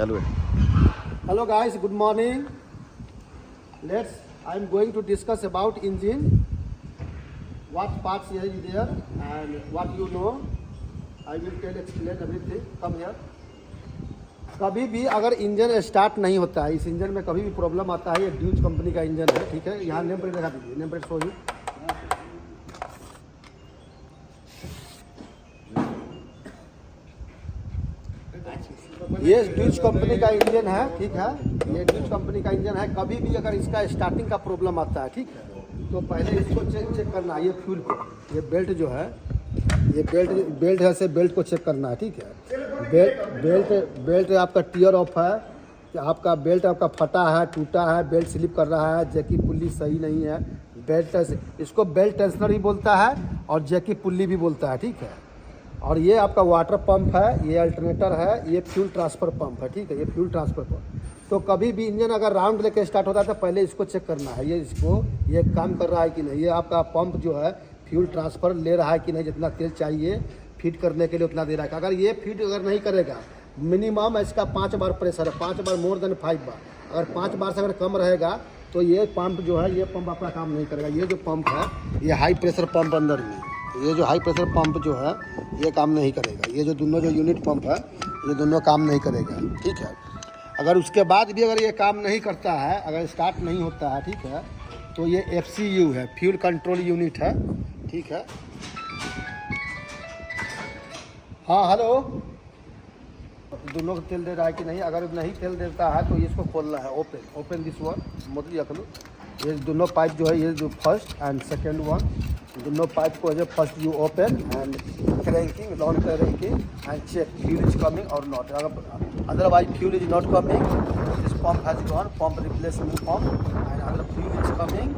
चालू है. Hello guys, good morning. I'm going to discuss about engine. What parts is there and what you know. I will explain everything. Come here. कभी भी अगर engine start नहीं होता है, इस इंजन में कभी भी प्रॉब्लम आता है, ये ड्यूज कंपनी का इंजन है, ठीक है. यहाँ नेम प्लेट लगा दीजिए, नेम प्लेट शो ही. ये ड्यूज कंपनी का इंजन है, ठीक है. ये ड्यूज कंपनी का इंजन है. कभी भी अगर इसका स्टार्टिंग का प्रॉब्लम आता है, ठीक है, तो पहले इसको चेक करना है. ये फ्यूल को, ये बेल्ट जो है, ये बेल्ट है, से बेल्ट को चेक करना है, ठीक है. बेल्ट आपका टीयर ऑफ है, कि आपका बेल्ट आपका फटा है, टूटा है, बेल्ट स्लिप कर रहा है, जैकी पुल्ली सही नहीं है. इसको बेल्ट टेंशनर ही बोलता है और जैकी पुल्ली भी बोलता है, ठीक है. और ये आपका वाटर पंप है, ये अल्टरनेटर है, ये फ्यूल ट्रांसफ़र पंप है, ठीक है. ये फ्यूल ट्रांसफ़र पंप. तो कभी भी इंजन अगर राउंड लेके स्टार्ट होता है तो पहले इसको चेक करना है, ये काम कर रहा है कि नहीं. ये आपका पंप जो है फ्यूल ट्रांसफ़र ले रहा है कि नहीं, जितना तेल चाहिए फीड करने के लिए उतना दे रहा है. अगर ये फीड अगर नहीं करेगा, मिनिमम इसका 5 बार प्रेशर है, 5 बार मोर देन 5 बार. अगर 5 बार से अगर कम रहेगा तो ये पंप जो है, ये पंप अपना काम नहीं करेगा. ये जो पंप है, ये हाई प्रेशर पंप अंदर में, ये जो हाई प्रेशर पंप जो है ये काम नहीं करेगा. ये जो दोनों जो यूनिट पंप है, ये दोनों काम नहीं करेगा, ठीक है. अगर उसके बाद भी अगर ये काम नहीं करता है, अगर स्टार्ट नहीं होता है, ठीक है, तो ये FCU है, फ्यूल कंट्रोल यूनिट है, ठीक है. हाँ हेलो, दोनों को तेल दे रहा है कि नहीं. अगर नहीं तेल देता है तो इसको खोलना है. ओपन दिस वन, मोदी रख लो. ये दोनों पाइप जो है, ये जो फर्स्ट एंड सेकेंड वन, दोनों पाइप को जो first you open and cranking, long cranking and check fuel is coming और not. Otherwise fuel is not coming, this pump has gone, pump replacement pump and other fuel is coming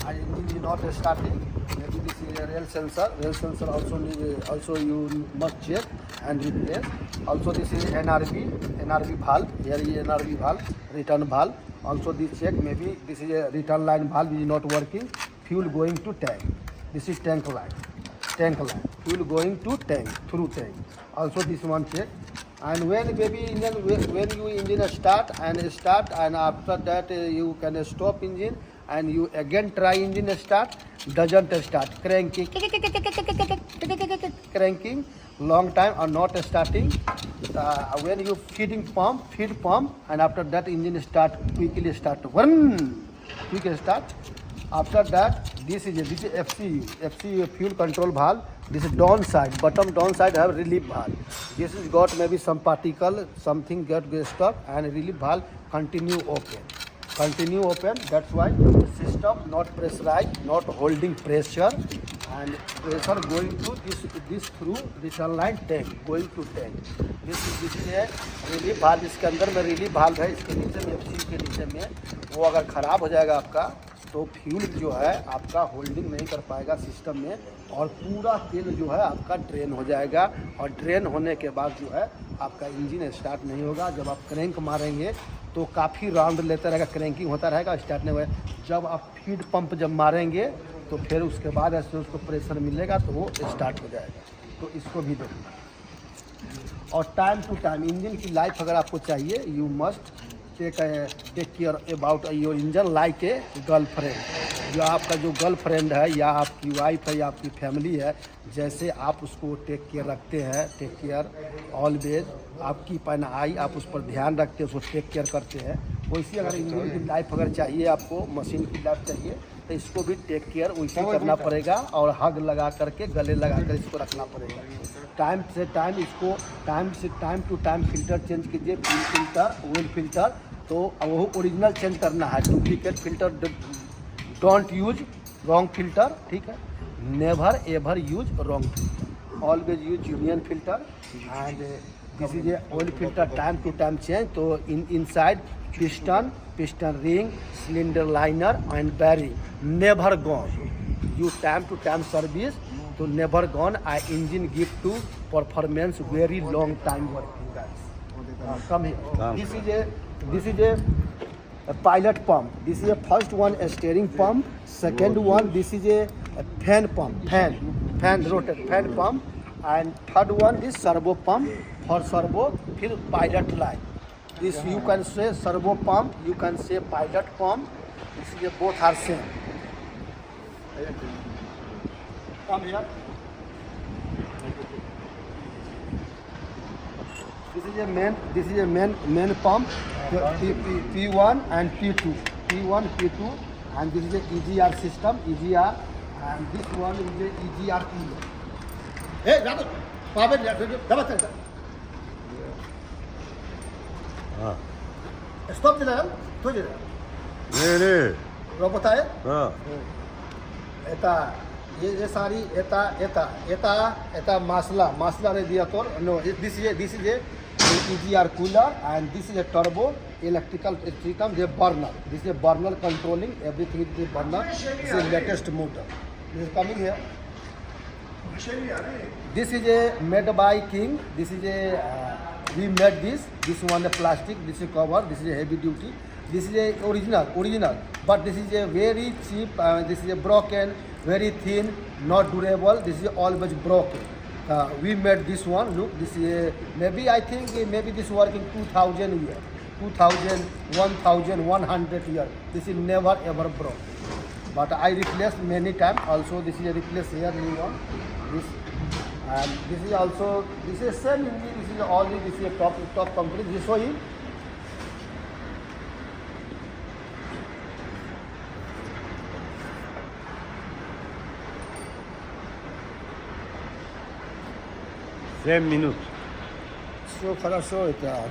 and engine is not starting. Maybe this is a rail sensor. Rail sensor also you must check and replace. Also this is NRV valve. Here is NRV valve, return valve. Also this check. Maybe this is a return line valve is not working. Fuel going to tank. This is tank line. Fuel going to tank, through tank. Also this one check. And when you engine start and after that you can stop engine and you again try engine start, doesn't start, cranking long time or not starting. When you feed pump and after that engine quickly start. After that this is FCU fuel control valve. This is down side, bottom down side have relief valve. This is got maybe some particle, something get stuck, and relief valve continue open. That's why system not pressurized, not holding pressure, and pressure going to this through return line tank, going to tank. This is a relief valve. इसके अंदर में relief valve है, इसके नीचे में FCU के नीचे में. वो अगर ख़राब हो जाएगा आपका तो फ्यूल जो है आपका होल्डिंग नहीं कर पाएगा सिस्टम में, और पूरा तेल जो है आपका ड्रेन हो जाएगा. और ड्रेन होने के बाद जो है आपका इंजन स्टार्ट नहीं होगा. जब आप क्रैंक मारेंगे तो काफ़ी राउंड लेता रहेगा, क्रैंकिंग होता रहेगा, स्टार्ट नहीं होगा. जब आप फीड पंप जब मारेंगे तो फिर उसके बाद ऐसे उसको प्रेशर मिलेगा तो वो स्टार्ट हो जाएगा. तो इसको भी देखना. और टाइम टू टाइम इंजन की लाइफ अगर आपको चाहिए, you must take care about your engine like a girlfriend. जो आपका जो गर्लफ्रेंड है या आपकी वाइफ है या आपकी फैमिली है, जैसे आप उसको टेक केयर रखते हैं, टेक केयर ऑलवेज, आपकी पहनाई आप उस पर ध्यान रखते हैं, उसको टेक केयर करते हैं, वैसे अगर इंजन की लाइफ अगर चाहिए आपको, मशीन की लाइफ चाहिए, तो इसको भी टेक केयर वैसे करना पड़ेगा. और हग लगा करके, गले लगा कर इसको रखना पड़ेगा. टाइम से टाइम इसको time to time filter change कीजिए. फ्यूल फिल्टर, ऑयल फिल्टर, तो वो ओरिजिनल चेंज करना है. Duplicate filter don't use, wrong filter, ठीक है. Never ever use wrong filter, always use union filter. And this is a oil filter, time to time change. तो inside piston ring, cylinder liner and bearing never gone. You time to time service, so never gone. Engine give to performance very long time working, guys. Come here. This is a pilot pump. This is a first one, a steering pump. Second one, this is a fan pump, fan rotate fan pump. And third one, this servo pump for servo. फिर pilot line. This you can say servo pump, you can say pilot pump. This is both are same. Come here. This is a main pump. P1 and P2. P1, P2, and this is a EGR system, EGR, and this one is a EGR cooler. Hey, Radu, Pavel, double. हाँ Stop दिला तो जे नहीं रो बताए हाँ एता ये सारी एता मासला ने दिया तो no this is a EGR cooler and this is a turbo electrical system, the burner. This is a burner controlling everything is the burner. This is latest motor. This is coming here. This is a made by King. This is a we made this. This one a plastic. This is cover. This is a heavy duty. This is a original. But this is a very cheap. This is a broken, very thin, not durable. This is always broken. We made this one. Look, this is maybe I think maybe this working 2000 year, 2000, 1100 year. This is never ever broke. But I replaced many times. Also, this is a replace here new one. This and this is also this is same engine. This is only this is a top company. This show him. Семь минут. Все хорошо это.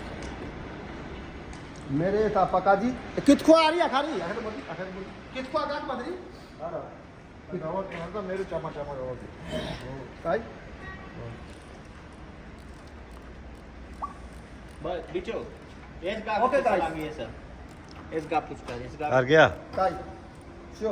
मेरे था पका जी कितको आ रही है खारी आखिर बोली कितको आगात बदरी तो मेरे चमा काय बस बिचो एस गा Okay, guys. सर एस गा पुचका एस गा कर गया काय शो